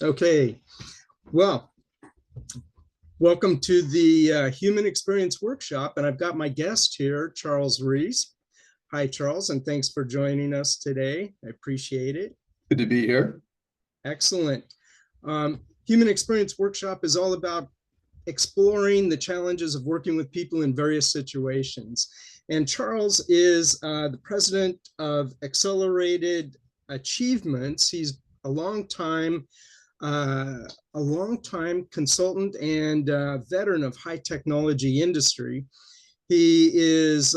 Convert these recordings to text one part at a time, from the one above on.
Okay, well, welcome to the Human Experience Workshop, and I've got my guest here, Charles Reese. Hi, Charles, and thanks for joining us today. I appreciate it. Good to be here. Excellent. Human Experience Workshop is all about exploring the challenges of working with people in various situations. And Charles is the president of Accelerated Achievements. He's a long time consultant and veteran of high technology industry. He is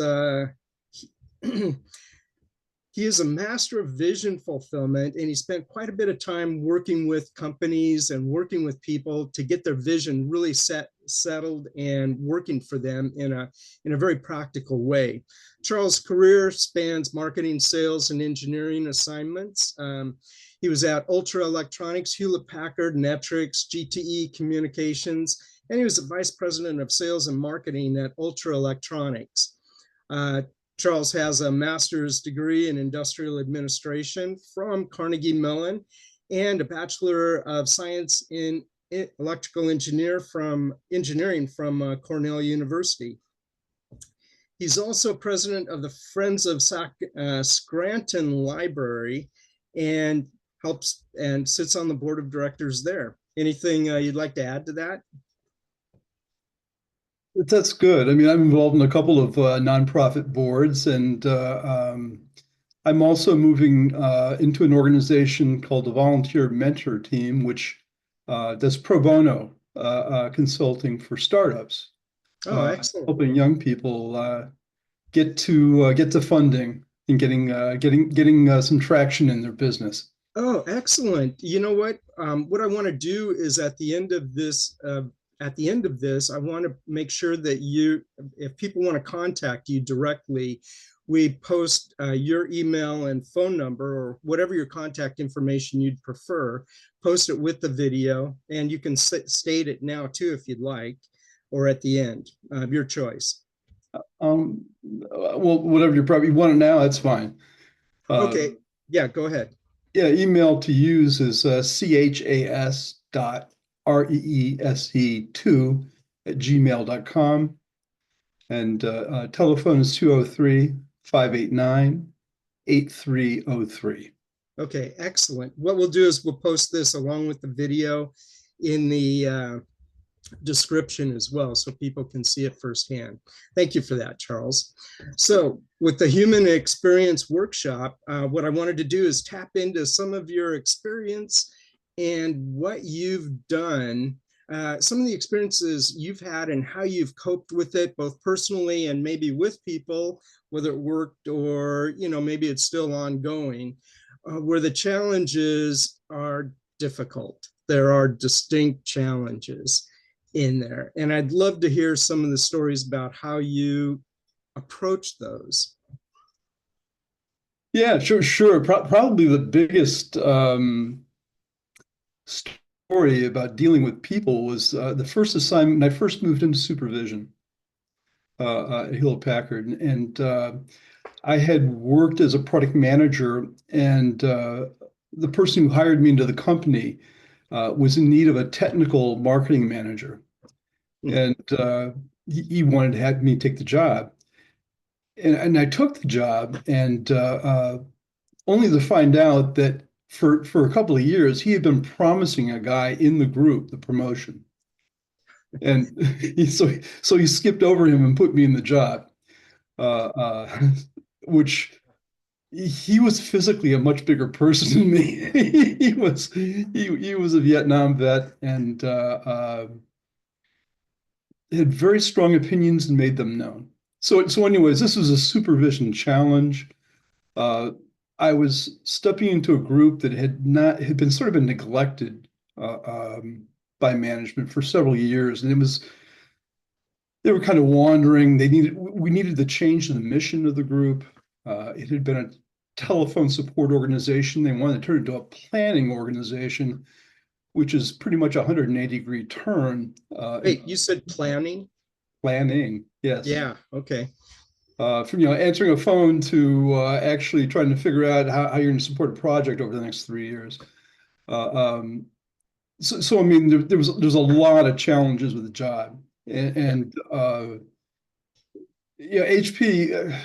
he is a master of vision fulfillment, and he spent quite a bit of time working with companies and working with people to get their vision really settled and working for them in a very practical way. Charles' career spans marketing, sales, and engineering assignments. He was at Ultra Electronics, Hewlett Packard, Netrix, GTE Communications, and he was the vice president of sales and marketing at Ultra Electronics. Charles has a master's degree in industrial administration from Carnegie-Mellon and a Bachelor of Science in electrical engineering from Cornell University. He's also president of the Friends of Scranton Library and helps and sits on the board of directors there. Anything you'd like to add to that? That's good. I mean, I'm involved in a couple of nonprofit boards, and I'm also moving into an organization called the Volunteer Mentor Team, which does pro bono consulting for startups. Oh, excellent. Helping young people get to funding and getting some traction in their business. Oh, excellent. You know what? What I want to do is at the end of this, I want to make sure that if people want to contact you directly, we post your email and phone number or whatever your contact information you'd prefer, post it with the video, and you can state it now too if you'd like, or at the end, your choice. Well, whatever you probably want it now, that's fine. Okay, yeah, go ahead. Yeah, email to use is chas.reese2@gmail.com. And telephone is 203-589-8303. Okay, excellent. What we'll do is we'll post this along with the video in the description as well, so people can see it firsthand. Thank you for that, Charles. So with the Human Experience Workshop, what I wanted to do is tap into some of your experience and what you've done, some of the experiences you've had and how you've coped with it, both personally and maybe with people, whether it worked or, maybe it's still ongoing, where the challenges are difficult. There are distinct challenges in there. And I'd love to hear some of the stories about how you approach those. Yeah, sure. Probably the biggest story about dealing with people was the first assignment when I first moved into supervision at Hewlett Packard. And I had worked as a product manager, and the person who hired me into the company was in need of a technical marketing manager. And he wanted to have me take the job. And I took the job, and only to find out that for a couple of years, he had been promising a guy in the group the promotion. And so he skipped over him and put me in the job, which he was physically a much bigger person than me. He was a Vietnam vet and had very strong opinions and made them known. So anyways, this was a supervision challenge. I was stepping into a group that had been sort of been neglected by management for several years, and they were kind of wandering. We needed to change the mission of the group. It had been a telephone support organization. They wanted to turn it into a planning organization, which is pretty much a 180-degree turn. Wait, you said planning? Planning, yes. Yeah, okay. From answering a phone to actually trying to figure out how you're going to support a project over the next 3 years. So I mean, there's a lot of challenges with the job, and yeah, HP,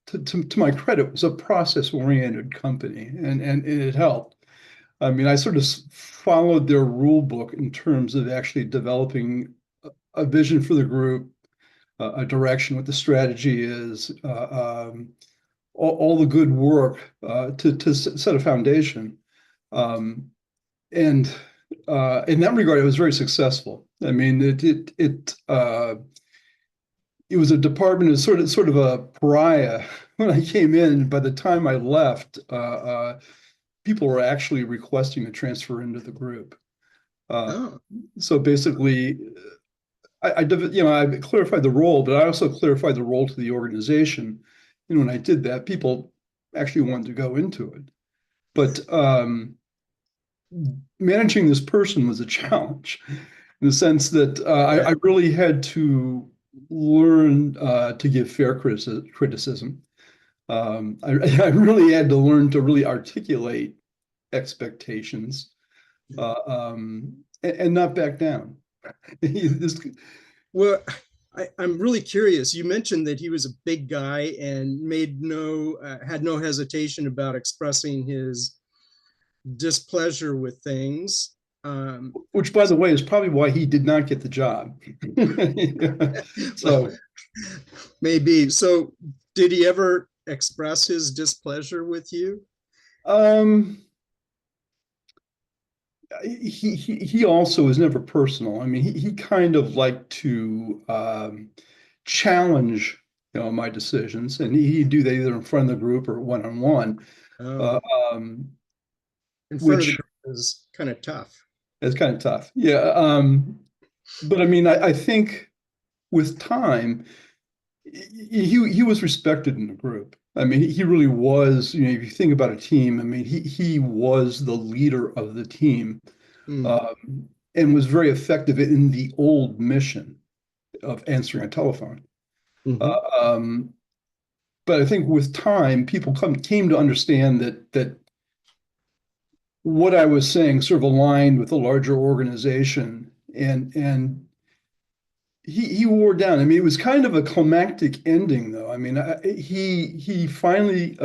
to my credit, was a process-oriented company, and it helped. I mean, I sort of followed their rule book in terms of actually developing a vision for the group, a direction, what the strategy is, all the good work to set a foundation. And in that regard, it was very successful. I mean, it was a department, is sort of a pariah when I came in. By the time I left, people were actually requesting to transfer into the group. Oh, So basically, I clarified the role, but I also clarified the role to the organization. And when I did that, people actually wanted to go into it. But managing this person was a challenge in the sense that I really had to learn to give fair criticism. I really had to learn to really articulate expectations and not back down. well, I'm really curious. You mentioned that he was a big guy and had no hesitation about expressing his displeasure with things. Which, by the way, is probably why he did not get the job. So maybe. So, did he ever express his displeasure with you? um, he also was never personal. I mean, he kind of liked to challenge, my decisions, and he'd do that either in front of the group or one-on-one, Oh, um, in front of the which group is kind of tough. is kind of tough. Yeah. But I mean, I think with time, he was respected in the group. I mean, he really was, if you think about a team, I mean, he was the leader of the team, Mm, and was very effective in the old mission of answering a telephone. mhm. Uh, um, but I think with time, people came to understand that what I was saying sort of aligned with the larger organization, and he wore down. I mean, it was kind of a climactic ending, though. I mean, he finally,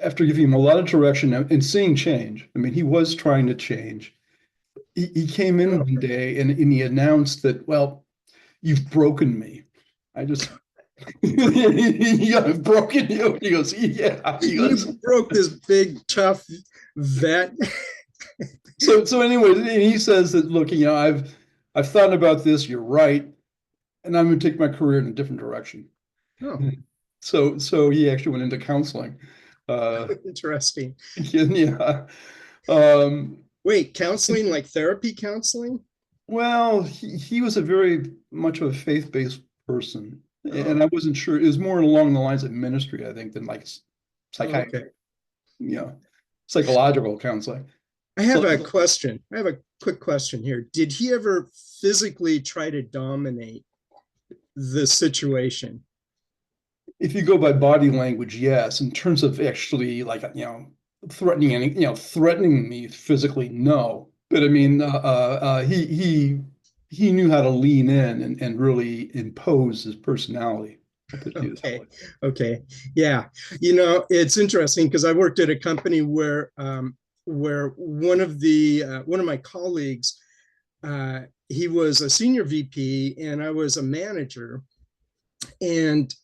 after giving him a lot of direction and seeing change. I mean, he was trying to change. He came in Oh, one day and he announced that, well, you've broken me. I just, yeah, I've broken you. He goes, yeah. He you goes, broke this big tough vet. so anyway, and he says that, look, I've thought about this. You're right, and I'm going to take my career in a different direction. Oh, So he actually went into counseling. interesting. Yeah. Um, Wait, counseling, like therapy counseling? well, he was a very much of a faith-based person, and Oh, I wasn't sure. It was more along the lines of ministry, I think, than like oh, okay. psychiatry, you know, psychological counseling. I So have a question. I have a quick question here. Did he ever physically try to dominate the situation? if you go by body language, yes. In terms of actually, like, threatening me physically, no. But I mean, he knew how to lean in and really impose his personality. I'll put it that Okay. way. Okay. Yeah. It's interesting because I worked at a company where one of my colleagues, he was a senior VP and I was a manager. And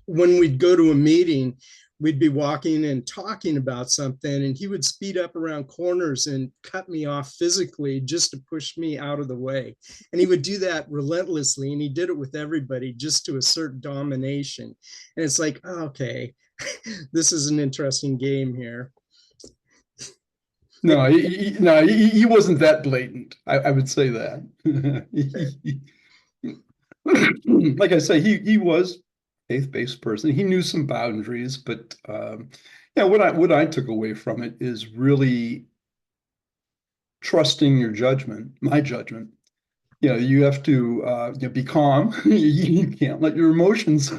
when we'd go to a meeting, we'd be walking and talking about something, and he would speed up around corners and cut me off physically just to push me out of the way. And he would do that relentlessly, and he did it with everybody just to assert domination. And it's like, oh, okay, this is an interesting game here. No, no, he wasn't that blatant. I would say that. Like I say, he was faith-based person. He knew some boundaries, but yeah, what I took away from it is really trusting your judgment, my judgment. You have to be calm. You can't let your emotions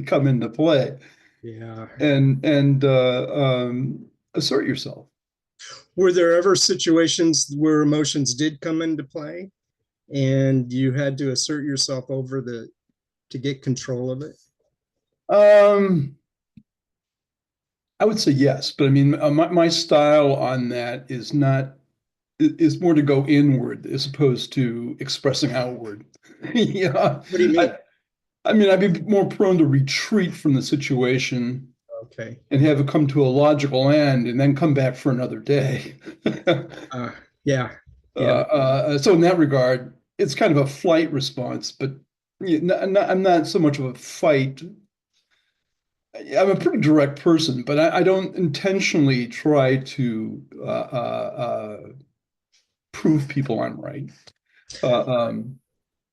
come into play, Yeah. and assert yourself. Were there ever situations where emotions did come into play and you had to assert yourself over to get control of it? Um, I would say yes, but I mean, my style on that is not is more to go inward as opposed to expressing outward. Yeah, What do you mean? I mean, I'd be more prone to retreat from the situation Okay. and have it come to a logical end and then come back for another day. Uh, yeah. Yeah. So in that regard, it's kind of a flight response, but I'm not so much of a fight. I'm a pretty direct person, but I don't intentionally try to prove people I'm right. Uh, um,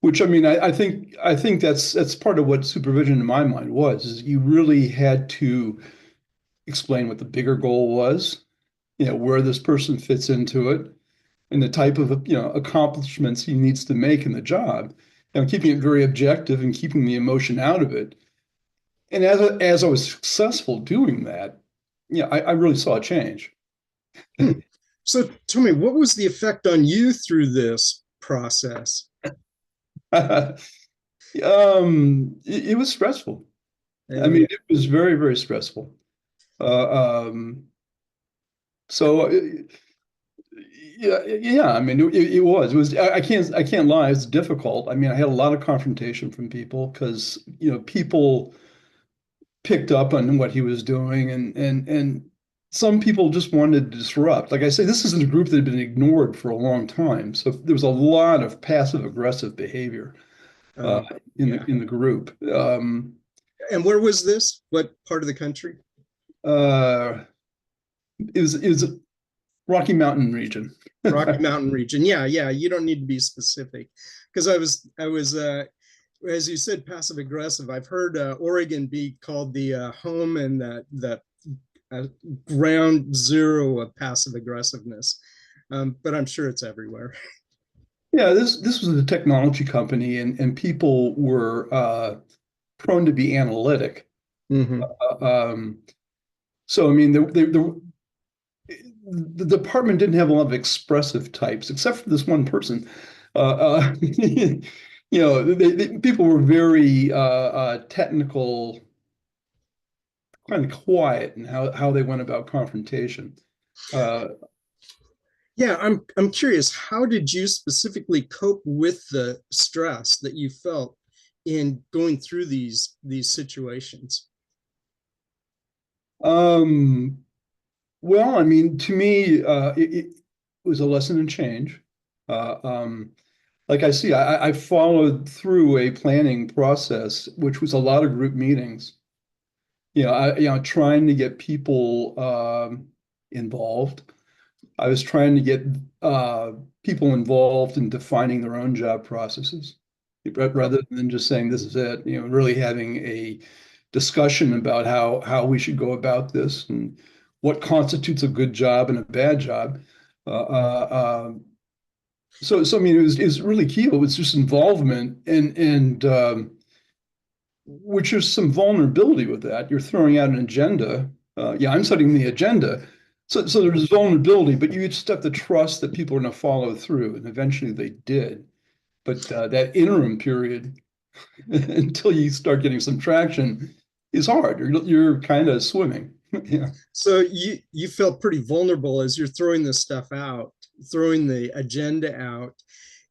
which I mean, I think that's part of what supervision in my mind was, is you really had to explain what the bigger goal was, where this person fits into it, and the type of, accomplishments he needs to make in the job, keeping it very objective and keeping the emotion out of it. And as I was successful doing that, I really saw a change. Hmm. So tell me, what was the effect on you through this process? It was stressful. I Yeah. mean, it was very, very stressful. Uh, um, so yeah. I mean, it was. It was. I can't lie. It's difficult. I mean, I had a lot of confrontation from people because people picked up on what he was doing, and some people just wanted to disrupt. Like I say, this isn't a group that had been ignored for a long time, so there was a lot of passive aggressive behavior uh, Oh, yeah. in the group. And where was this? What part of the country? Uh, it was Rocky Mountain region. Rocky Mountain region. Yeah, yeah. You don't need to be specific, because I was, as you said, passive aggressive. I've heard Oregon be called the home and the ground zero of passive aggressiveness, but I'm sure it's everywhere. Yeah, this was a technology company, and people were prone to be analytic. Mm-hmm. Um, so I mean, the department didn't have a lot of expressive types, except for this one person. People were very technical, kind of quiet in how they went about confrontation. Uh, Yeah, I'm curious. How did you specifically cope with the stress that you felt in going through these situations? um, well, I mean, to me, it was a lesson in change. Uh, um, like I see, I followed through a planning process, which was a lot of group meetings. Trying to get people involved. I was trying to get uh, people involved in defining their own job processes, rather than just saying this is it. Really having a discussion about how we should go about this and what constitutes a good job and a bad job. Uh, uh, so I mean, it was really key. It was just involvement and which is some vulnerability with that. You're throwing out an agenda. Yeah, I'm setting the agenda. So there's vulnerability, but you just have to trust that people are going to follow through, and eventually they did. But that interim period until you start getting some traction is hard. You're kind of swimming. Yeah. So you felt pretty vulnerable as you're throwing this stuff out, throwing the agenda out,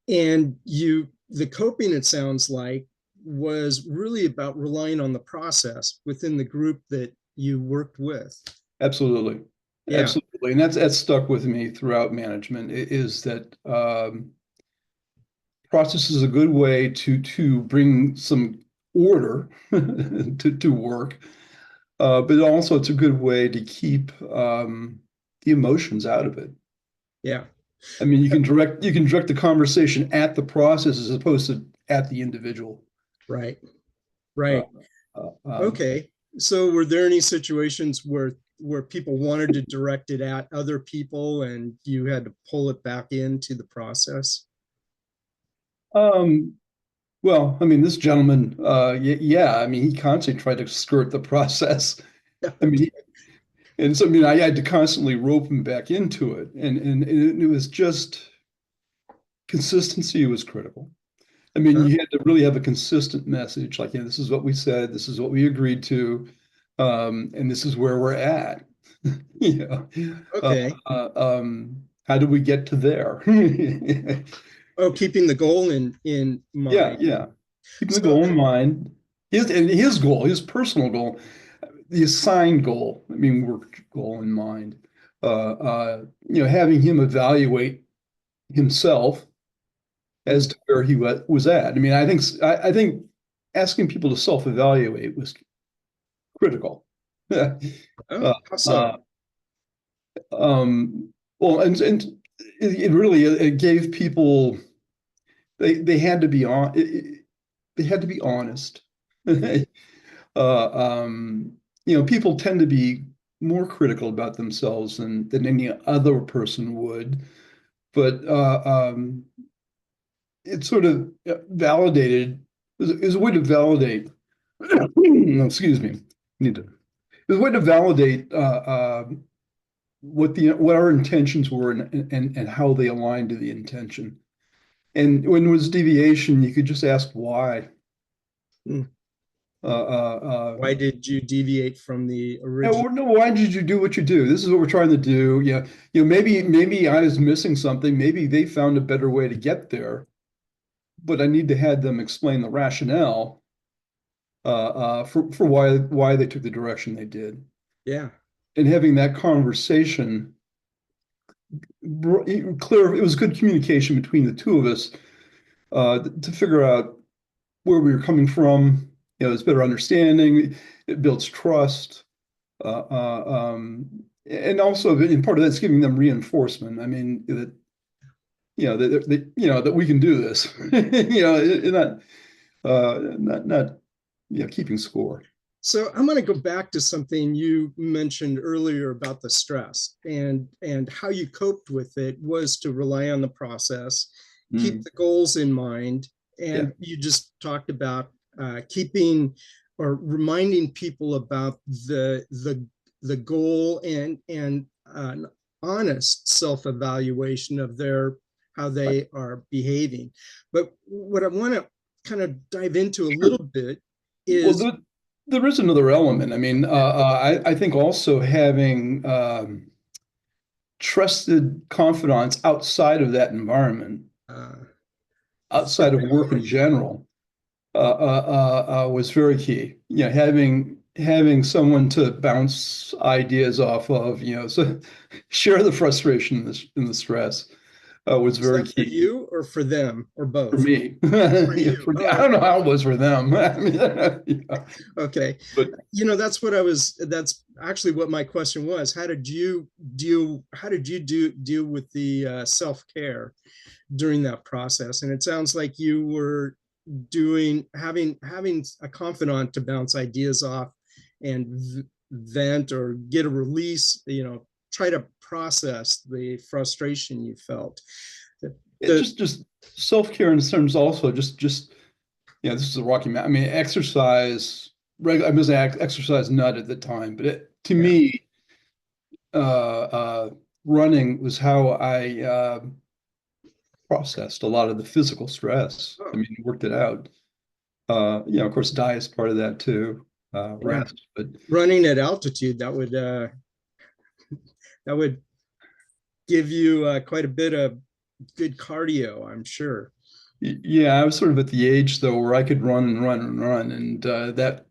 and the coping, it sounds like, was really about relying on the process within the group that you worked with. Absolutely. Yeah. Absolutely. And that's stuck with me throughout management is that process is a good way to bring some order to work. But also it's a good way to keep the emotions out of it. Yeah. I mean, you can direct the conversation at the process as opposed to at the individual. Right. Uh, Right. um, Okay. So were there any situations where people wanted to direct it at other people and you had to pull it back into the process? um, well, I mean, this gentleman, yeah, I mean, he constantly tried to skirt the process. I mean, Okay. And so, I mean, I had to constantly rope him back into it. And it was just consistency was critical. I mean, Huh? you had to really have a consistent message, like, this is what we said, this is what we agreed to, and this is where we're at. You know, Okay. how do we get to there? Oh, keeping the goal in Yeah, mind. yeah. Keeping the So, goal in mind. His goal, his personal goal, the assigned goal, I mean, work goal in mind. Having him evaluate himself as to where he was at. I mean, I think asking people to self-evaluate was critical. uh, oh, how so? uh, well, and it really it gave people they had to be on they had to be honest. uh, um, people tend to be more critical about themselves than any other person would, but it sort of validated. It was a way to validate. Excuse me. Need to. It was a way to validate what our intentions were and how they aligned to the intention. And when it was deviation, you could just ask why. Hmm. Uh, uh, Why did you deviate from the original? no, why did you do what you do? This is what we're trying to do. Yeah, maybe I was missing something. Maybe they found a better way to get there, but I need to have them explain the rationale for why they took the direction they did. Yeah. And having that conversation clear, it was good communication between the two of us to figure out where we were coming from. It's better understanding. It builds trust. And also, in part of that's giving them reinforcement. I mean, that we can do this. Not keeping score. So I'm going to go back to something you mentioned earlier about the stress and how you coped with it was to rely on the process, keep Mm, the goals in mind, yeah, and you just talked about keeping or reminding people about the goal and an honest self-evaluation of their how right. they are behaving. But what I want to kind of dive into a Sure. little bit Well, is there is another element. I mean, I think also having trusted confidants outside of that environment, uh, outside of work in general, was very key. Having someone to bounce ideas off of, so share the frustration and the stress was is very that for key you or for them or for both? me. For you. I Oh, don't know how it was for them. I mean, yeah. okay. But That's actually what my question was. How did you deal with the self-care during that process? And it sounds like you were having a confidant to bounce ideas off and vent or get a release, try to process the frustration you felt. it The, just self-care in terms also just this is a Rocky Mountain. I mean, exercise. I was an exercise nut at the time, but to yeah. me, running was how I processed a lot of the physical stress. I Oh, mean, worked it out. Of course, diet's part of that too. yeah. Rest, but Running at altitude, that would give you quite a bit of good cardio, I'm sure. yeah, I was sort of at the age though where I could run and run and run, and that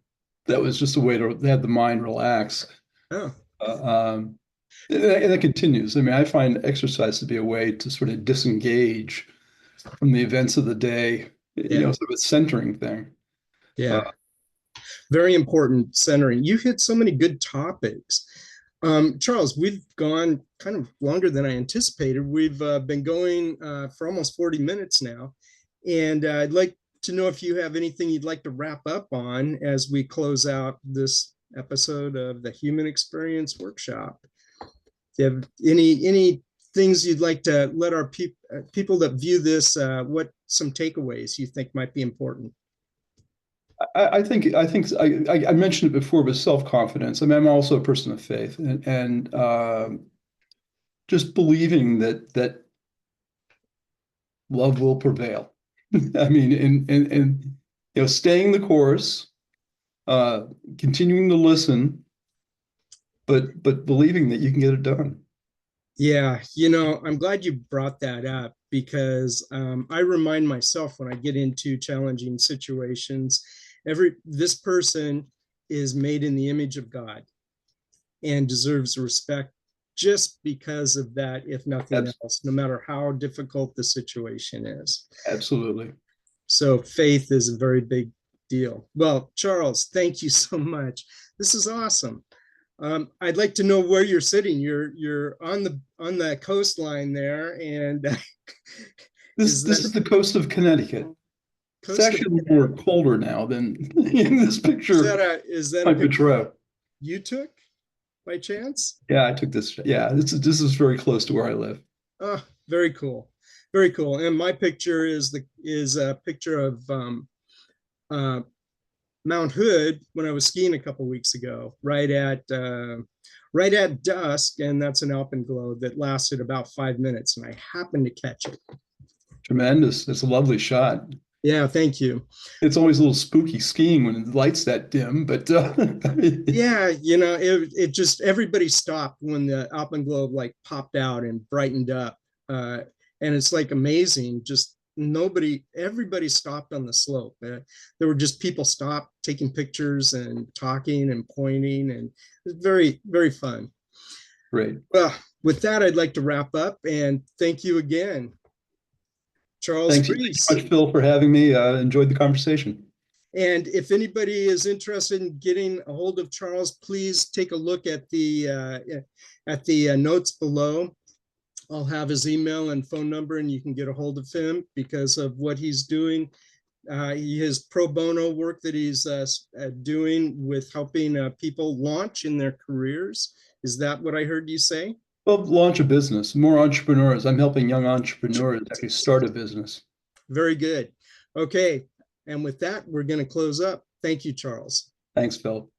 was just a way to have the mind relax. Oh, Um, and that continues. I mean, I find exercise to be a way to sort of disengage from the events of the day, yeah, sort of a centering thing. Uh, yeah. Very important centering. You hit so many good topics. Charles, we've gone kind of longer than I anticipated. We've been going for almost 40 minutes now. And I'd like to know if you have anything you'd like to wrap up on as we close out this episode of the Human Experience Workshop. Do you have any things you'd like to let our people that view this, what some takeaways you think might be important? I mentioned it before, but self-confidence. I mean, I'm also a person of faith, and just believing that love will prevail. I mean, and staying the course, continuing to listen, but believing that you can get it done. Yeah, I'm glad you brought that up because I remind myself when I get into challenging situations, this person is made in the image of God and deserves respect just because of that, if nothing else, no matter how difficult the situation is. Absolutely. So faith is a very big deal. Well, Charles, thank you so much. This is awesome. I'd like to know where you're sitting. You're on the coastline there, and this is the coast of Connecticut. It's actually more colder now than in this picture. Is that a picture you took by chance? Yeah, I took this. Yeah, this is very close to where I live. Oh, very cool, very cool. And my picture is a picture of Mount Hood when I was skiing a couple weeks ago, right at dusk, and that's an alpenglow that lasted about 5 minutes, and I happened to catch it. Tremendous! It's a lovely shot. Yeah, thank you. It's always a little spooky skiing when the light's that dim, but yeah, it just everybody stopped when the alpenglow like popped out and brightened up, and it's like amazing. Just everybody stopped on the slope. There were just people stopped taking pictures and talking and pointing, and it was very, very fun. Great. Well, with that, I'd like to wrap up and thank you again, Charles Reese. Thanks so much, Phil, for having me. Enjoyed the conversation. And if anybody is interested in getting a hold of Charles, please take a look at the notes below. I'll have his email and phone number, and you can get a hold of him because of what he's doing. His pro bono work that he's doing with helping people launch in their careers. Is that what I heard you say? Well, launch a business, more entrepreneurs. I'm helping young entrepreneurs actually start a business. Very good. Okay. And with that, we're going to close up. Thank you, Charles. Thanks, Phil.